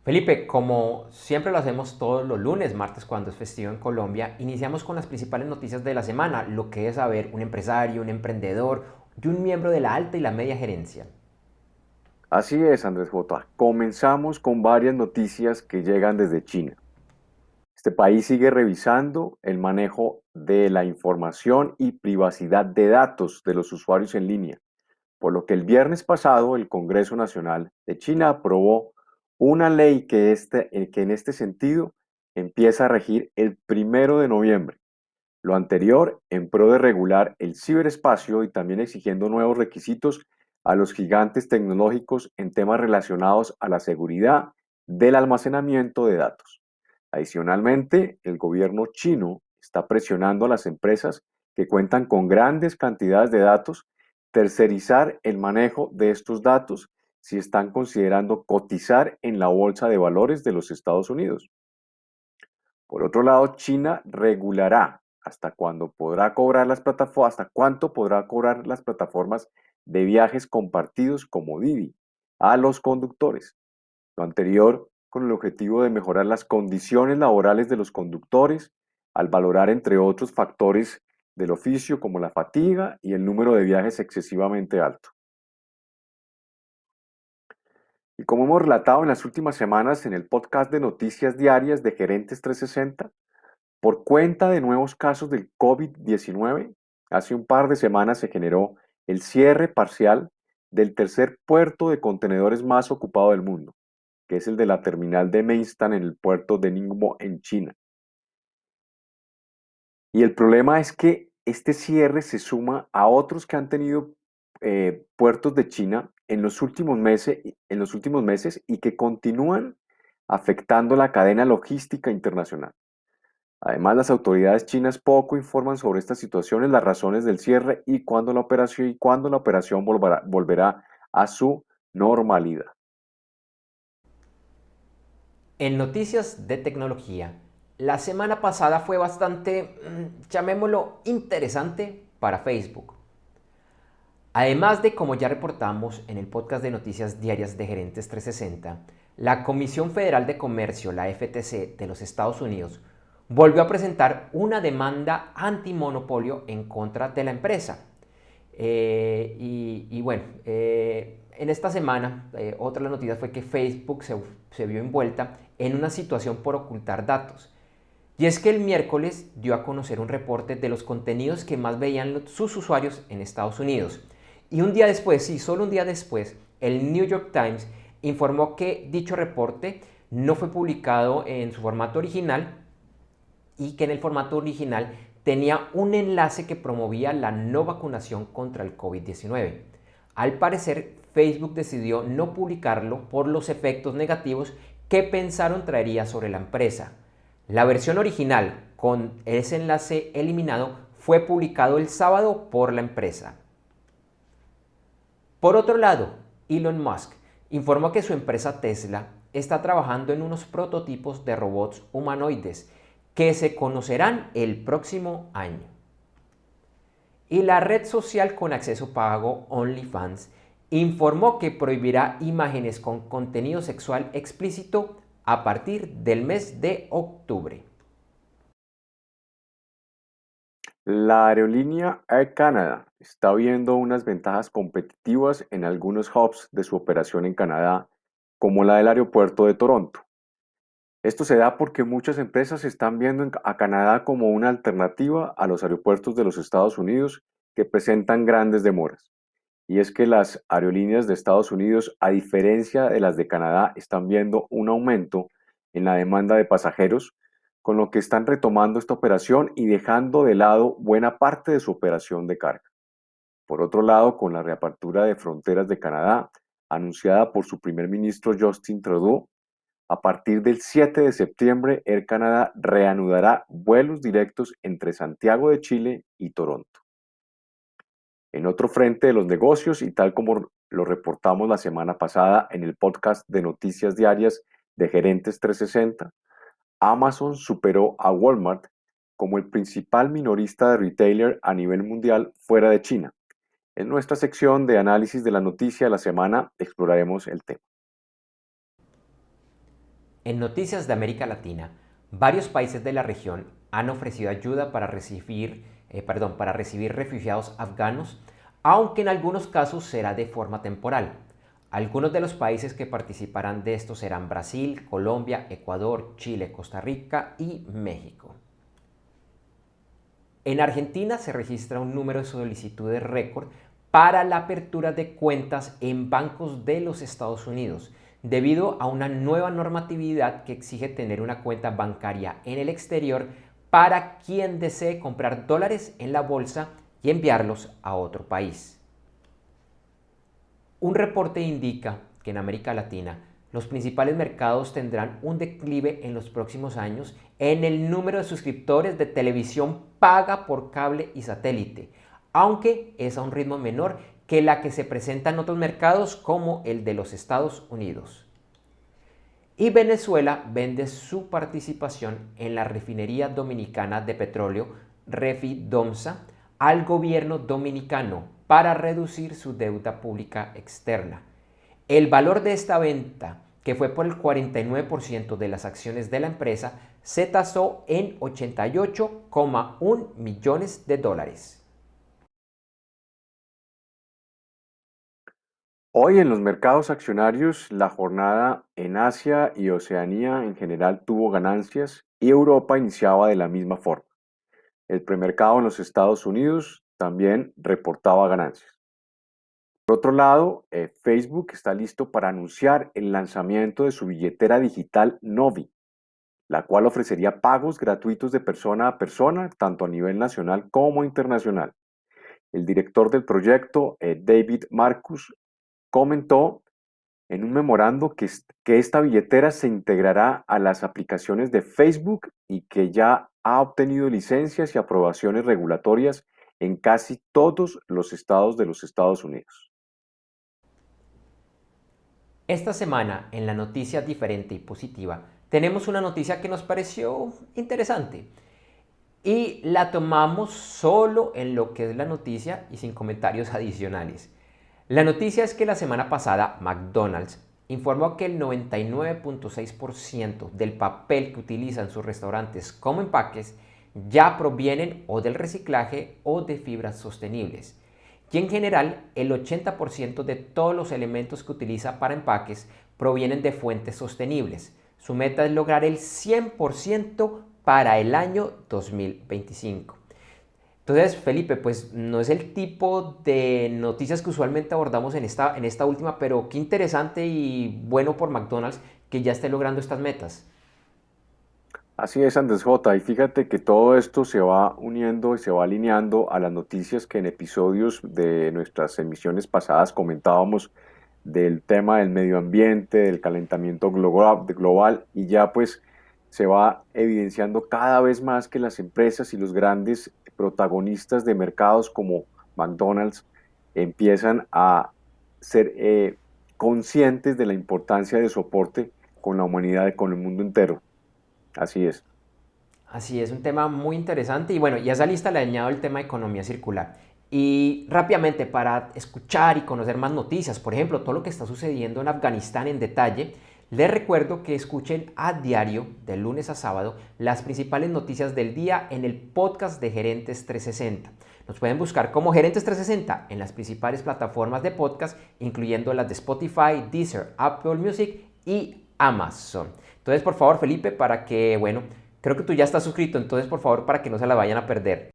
Felipe, como siempre lo hacemos todos los lunes, martes, cuando es festivo en Colombia, iniciamos con las principales noticias de la semana, lo que es saber un empresario, un emprendedor y un miembro de la alta y la media gerencia. Así es, Andrés J. Comenzamos con varias noticias que llegan desde China. Este país sigue revisando el manejo de la información y privacidad de datos de los usuarios en línea, por lo que el viernes pasado el Congreso Nacional de China aprobó una ley que en este sentido empieza a regir el 1 de noviembre. Lo anterior en pro de regular el ciberespacio y también exigiendo nuevos requisitos a los gigantes tecnológicos en temas relacionados a la seguridad del almacenamiento de datos. Adicionalmente, el gobierno chino está presionando a las empresas que cuentan con grandes cantidades de datos tercerizar el manejo de estos datos si están considerando cotizar en la bolsa de valores de los Estados Unidos. Por otro lado, China regulará hasta cuánto podrá cobrar las plataformas de viajes compartidos como Didi a los conductores. Lo anterior con el objetivo de mejorar las condiciones laborales de los conductores al valorar entre otros factores del oficio como la fatiga y el número de viajes excesivamente alto. Y como hemos relatado en las últimas semanas en el podcast de noticias diarias de Gerentes 360, por cuenta de nuevos casos del COVID-19, hace un par de semanas se generó el cierre parcial del tercer puerto de contenedores más ocupado del mundo, que es el de la terminal de Meinstan en el puerto de Ningbo en China. Y el problema es que este cierre se suma a otros que han tenido puertos de China en los últimos meses y que continúan afectando la cadena logística internacional. Además, las autoridades chinas poco informan sobre estas situaciones, las razones del cierre y cuándo la operación volverá a su normalidad. En noticias de tecnología, la semana pasada fue bastante, llamémoslo, interesante para Facebook. Además de, como ya reportamos en el podcast de noticias diarias de Gerentes 360, la Comisión Federal de Comercio, la FTC de los Estados Unidos, volvió a presentar una demanda antimonopolio en contra de la empresa. En esta semana, otra de las noticias fue que Facebook se vio envuelta en una situación por ocultar datos. Y es que el miércoles dio a conocer un reporte de los contenidos que más veían sus usuarios en Estados Unidos. Y un día después, sí, solo un día después, el New York Times informó que dicho reporte no fue publicado en su formato original y que en el formato original tenía un enlace que promovía la no vacunación contra el COVID-19. Al parecer, Facebook decidió no publicarlo por los efectos negativos que pensaron traería sobre la empresa. La versión original, con ese enlace eliminado, fue publicado el sábado por la empresa. Por otro lado, Elon Musk informó que su empresa Tesla está trabajando en unos prototipos de robots humanoides que se conocerán el próximo año. Y la red social con acceso pago OnlyFans informó que prohibirá imágenes con contenido sexual explícito a partir del mes de octubre. La aerolínea Air Canada está viendo unas ventajas competitivas en algunos hubs de su operación en Canadá, como la del aeropuerto de Toronto. Esto se da porque muchas empresas están viendo a Canadá como una alternativa a los aeropuertos de los Estados Unidos que presentan grandes demoras. Y es que las aerolíneas de Estados Unidos, a diferencia de las de Canadá, están viendo un aumento en la demanda de pasajeros, con lo que están retomando esta operación y dejando de lado buena parte de su operación de carga. Por otro lado, con la reapertura de fronteras de Canadá, anunciada por su primer ministro Justin Trudeau, a partir del 7 de septiembre, Air Canada reanudará vuelos directos entre Santiago de Chile y Toronto. En otro frente de los negocios, y tal como lo reportamos la semana pasada en el podcast de noticias diarias de Gerentes 360, Amazon superó a Walmart como el principal minorista de retailer a nivel mundial fuera de China. En nuestra sección de análisis de la noticia de la semana exploraremos el tema. En noticias de América Latina, varios países de la región han ofrecido ayuda para recibir refugiados afganos, aunque en algunos casos será de forma temporal. Algunos de los países que participarán de esto serán Brasil, Colombia, Ecuador, Chile, Costa Rica y México. En Argentina se registra un número de solicitudes récord para la apertura de cuentas en bancos de los Estados Unidos, debido a una nueva normatividad que exige tener una cuenta bancaria en el exterior para quien desee comprar dólares en la bolsa y enviarlos a otro país. Un reporte indica que en América Latina los principales mercados tendrán un declive en los próximos años en el número de suscriptores de televisión paga por cable y satélite, aunque es a un ritmo menor que la que se presenta en otros mercados como el de los Estados Unidos. Y Venezuela vende su participación en la refinería dominicana de petróleo Refidomsa al gobierno dominicano para reducir su deuda pública externa. El valor de esta venta, que fue por el 49% de las acciones de la empresa, se tasó en 88,1 millones de dólares. Hoy en los mercados accionarios, la jornada en Asia y Oceanía en general tuvo ganancias y Europa iniciaba de la misma forma. El premercado en los Estados Unidos también reportaba ganancias. Por otro lado, Facebook está listo para anunciar el lanzamiento de su billetera digital Novi, la cual ofrecería pagos gratuitos de persona a persona, tanto a nivel nacional como internacional. El director del proyecto, David Marcus, comentó en un memorando que esta billetera se integrará a las aplicaciones de Facebook y que ya ha obtenido licencias y aprobaciones regulatorias en casi todos los estados de los Estados Unidos. Esta semana, en la noticia diferente y positiva, tenemos una noticia que nos pareció interesante y la tomamos solo en lo que es la noticia y sin comentarios adicionales. La noticia es que la semana pasada McDonald's informó que el 99.6% del papel que utilizan sus restaurantes como empaques ya provienen o del reciclaje o de fibras sostenibles. Y en general, el 80% de todos los elementos que utiliza para empaques provienen de fuentes sostenibles. Su meta es lograr el 100% para el año 2025. Entonces, Felipe, pues no es el tipo de noticias que usualmente abordamos en esta última, pero qué interesante y bueno por McDonald's que ya esté logrando estas metas. Así es, Andrés J. Y fíjate que todo esto se va uniendo y se va alineando a las noticias que en episodios de nuestras emisiones pasadas comentábamos del tema del medio ambiente, del calentamiento global, y ya pues se va evidenciando cada vez más que las empresas y los grandes protagonistas de mercados como McDonald's empiezan a ser conscientes de la importancia de soporte con la humanidad y con el mundo entero. Así es. Así es, un tema muy interesante y bueno, y a esa lista le añado el tema de economía circular. Y rápidamente, para escuchar y conocer más noticias, por ejemplo, todo lo que está sucediendo en Afganistán en detalle, les recuerdo que escuchen a diario, de lunes a sábado, las principales noticias del día en el podcast de Gerentes 360. Nos pueden buscar como Gerentes 360 en las principales plataformas de podcast, incluyendo las de Spotify, Deezer, Apple Music y Amazon. Entonces, por favor, Felipe, para que, bueno, creo que tú ya estás suscrito, entonces, por favor, para que no se la vayan a perder.